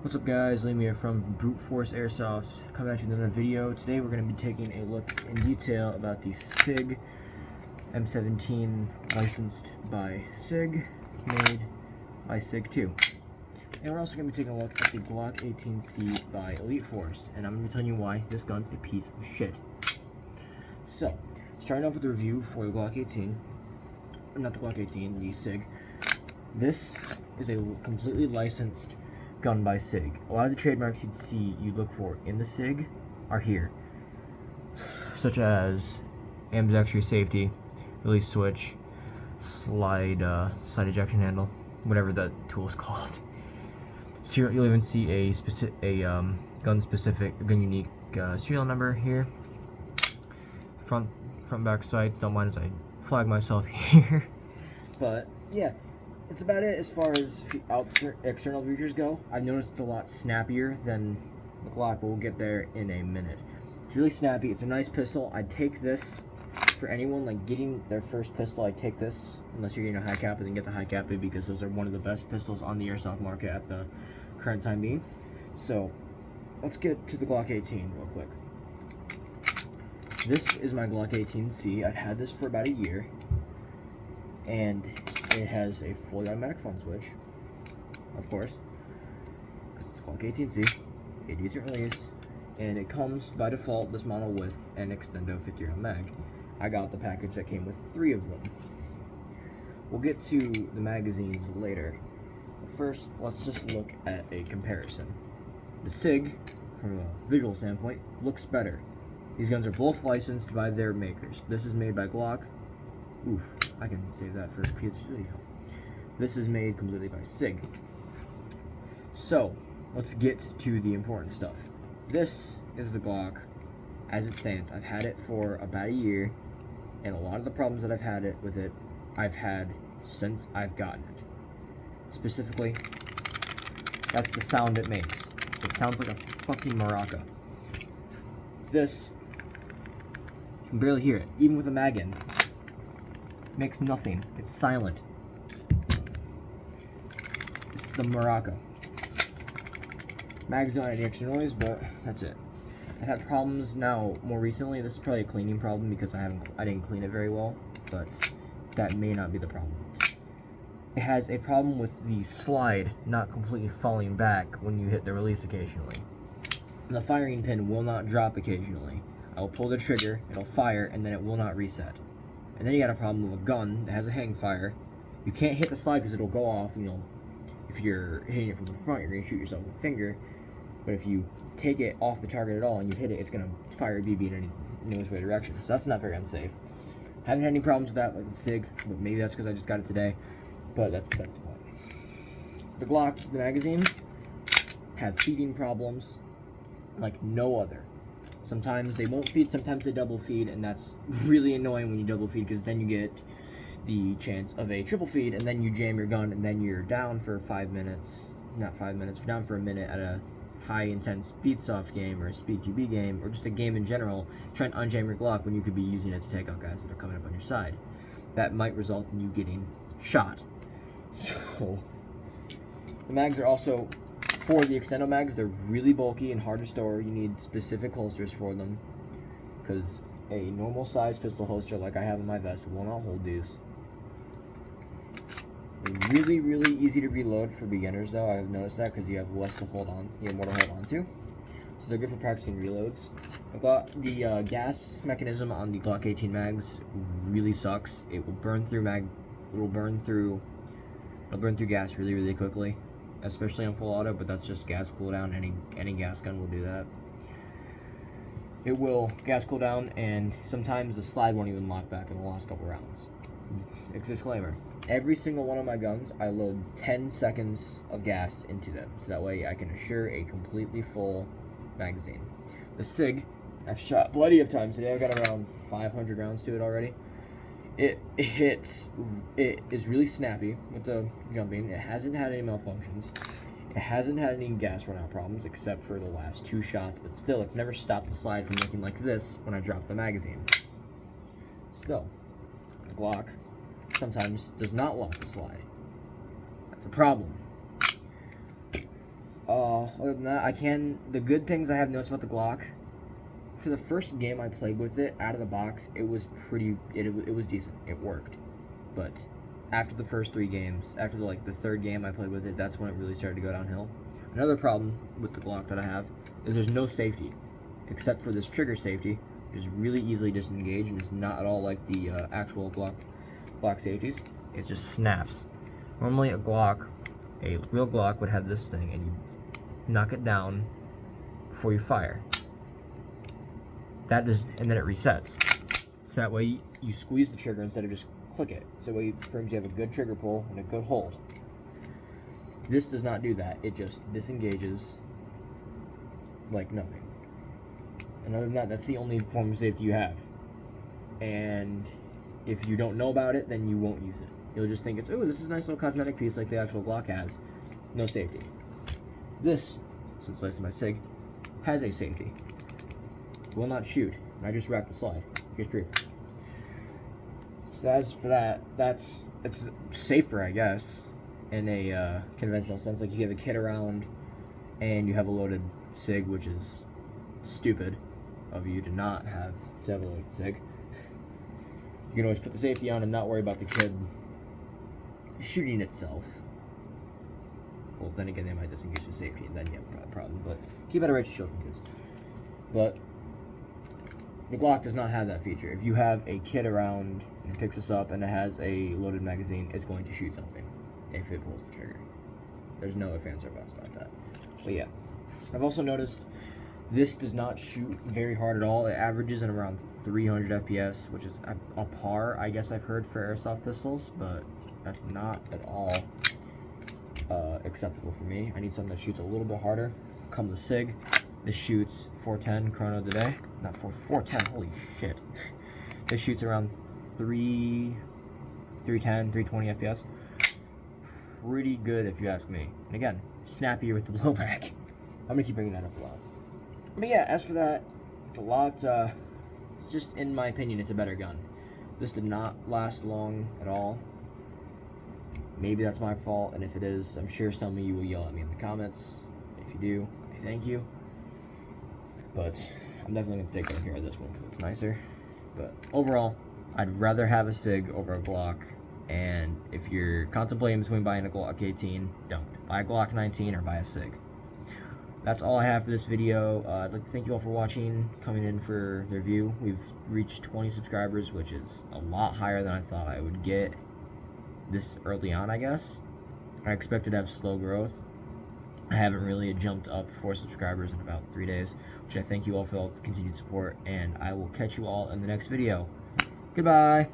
What's up guys, Liam here from Brute Force Airsoft, coming at you with another video. Today we're going to be taking a look in detail about the SIG M17 licensed by SIG, made by SIG too. And we're also going to be taking a look at the Glock 18C by Elite Force, and I'm going to be telling you why this gun's a piece of shit. So, starting off with the review for the Glock 18, not the Glock 18, the SIG. This is a completely licensed gun by SIG. A lot of the trademarks you look for in the SIG are here, such as ambidextrous safety, release switch, slide ejection handle, whatever that tool is called. So you'll even see a gun unique serial number here. Front back sights. Don't mind as I flag myself here, but yeah. It's about it as far as external features go. I've noticed it's a lot snappier than the Glock, but we'll get there in a minute. It's really snappy. It's a nice pistol. I'd take this for anyone like getting their first pistol. I'd take this unless you're getting a high cap, then get the high cap because those are one of the best pistols on the airsoft market at the current time being. So let's get to the Glock 18 real quick. This is my Glock 18C. I've had this for about a year, and it has a fully automatic front switch, of course, because it's a Glock 18C, a decent release, and it comes by default, this model, with an extendo 50-round mag. I got the package that came with 3 of them. We'll get to the magazines later. But first, let's just look at a comparison. The SIG, from a visual standpoint, looks better. These guns are both licensed by their makers. This is made by Glock. Oof, I can save that for a future video. This is made completely by SIG. So, let's get to the important stuff. This is the Glock as it stands. I've had it for about a year, and a lot of the problems that I've had with it, I've had since I've gotten it. Specifically, that's the sound it makes. It sounds like a fucking maraca. This, you can barely hear it, even with a mag in. Makes nothing. It's silent. This is the maraca. Mag's not any extra noise, but that's it. I've had problems now more recently. This is probably a cleaning problem because I didn't clean it very well, but that may not be the problem. It has a problem with the slide not completely falling back when you hit the release occasionally. The firing pin will not drop occasionally. I will pull the trigger, it'll fire, and then it will not reset. And then you got a problem with a gun that has a hang fire. You can't hit the slide because it'll go off. You know, if you're hitting it from the front, you're gonna shoot yourself with the finger. But if you take it off the target at all and you hit it, it's gonna fire a BB in any which way direction. So that's not very unsafe. Haven't had any problems with that like the SIG, but maybe that's because I just got it today. But that's besides the point. The Glock, the magazines, have feeding problems like no other. Sometimes they won't feed, sometimes they double feed, and that's really annoying when you double feed because then you get the chance of a triple feed, and then you jam your gun, and then you're down for 5 minutes, not 5 minutes, down for a minute at a high intense speedsoft game or a speed QB game or just a game in general, trying to unjam your Glock when you could be using it to take out guys that are coming up on your side. That might result in you getting shot. So, the mags are also, for the extendo mags, they're really bulky and hard to store. You need specific holsters for them because a normal size pistol holster like I have in my vest will not hold these. They're really, really easy to reload for beginners though. I've noticed that because you have less to hold on. You have more to hold on to. So they're good for practicing reloads. The gas mechanism on the Glock 18 mags really sucks. It will burn through gas really, really quickly. Especially on full auto, but that's just gas cooldown. Any gas gun will do that. It will gas cool down, and sometimes the slide won't even lock back in the last couple rounds. Disclaimer: every single one of my guns, I load 10 seconds of gas into them, so that way I can assure a completely full magazine. The SIG, I've shot plenty of times today. I've got around 500 rounds to it already. It is really snappy with the jumping. It hasn't had any malfunctions. It hasn't had any gas run out problems except for the last 2 shots, but still, it's never stopped the slide from looking like this when I drop the magazine. So, the Glock sometimes does not lock the slide. That's a problem. Other than that, the good things I have noticed about the Glock, for the first game I played with it, out of the box, it was it was decent. It worked. But after the first 3 games, after the third game I played with it, that's when it really started to go downhill. Another problem with the Glock that I have is there's no safety, except for this trigger safety, which is really easily disengaged and is not at all like the actual Glock safeties. It just snaps. Normally a real Glock would have this thing, and you knock it down before you fire. And then it resets. So that way you squeeze the trigger instead of just click it. So that way you have a good trigger pull and a good hold. This does not do that. It just disengages like nothing. And other than that, that's the only form of safety you have. And if you don't know about it, then you won't use it. You'll just think oh, this is a nice little cosmetic piece like the actual Glock has. No safety. This, since licensed by SIG, has a safety. Will not shoot. And I just wrapped the slide. Here's proof. So as for that, it's safer, I guess, in a conventional sense. Like, you have a kid around and you have a loaded SIG, which is stupid of you to not have a loaded SIG. You can always put the safety on and not worry about the kid shooting itself. Well, then again, they might disengage the safety, and then you have a problem. But keep it away from children, kids. But the Glock does not have that feature. If you have a kid around and it picks this up and it has a loaded magazine, it's going to shoot something if it pulls the trigger. There's no ifs, ands, or buts about that. But yeah, I've also noticed this does not shoot very hard at all. It averages at around 300 FPS, which is a par, I guess I've heard, for airsoft pistols, but that's not at all acceptable for me. I need something that shoots a little bit harder. Come the SIG. This shoots 410 chrono today. Not 410, holy shit. This shoots around 310, 320 FPS. Pretty good if you ask me. And again, snappier with the blowback. I'm gonna keep bringing that up a lot. But yeah, as for that, it's a lot, it's just, in my opinion, it's a better gun. This did not last long at all. Maybe that's my fault, and if it is, I'm sure some of you will yell at me in the comments. If you do, I thank you. But I'm definitely going to take care of this one because it's nicer. But overall, I'd rather have a SIG over a Glock. And if you're contemplating between buying a Glock 18, don't. Buy a Glock 19 or buy a SIG. That's all I have for this video. I'd like to thank you all for watching, coming in for the review. We've reached 20 subscribers, which is a lot higher than I thought I would get this early on, I guess. I expected to have slow growth. I haven't really jumped up 4 subscribers in about 3 days, which I thank you all for all the continued support, and I will catch you all in the next video. Goodbye!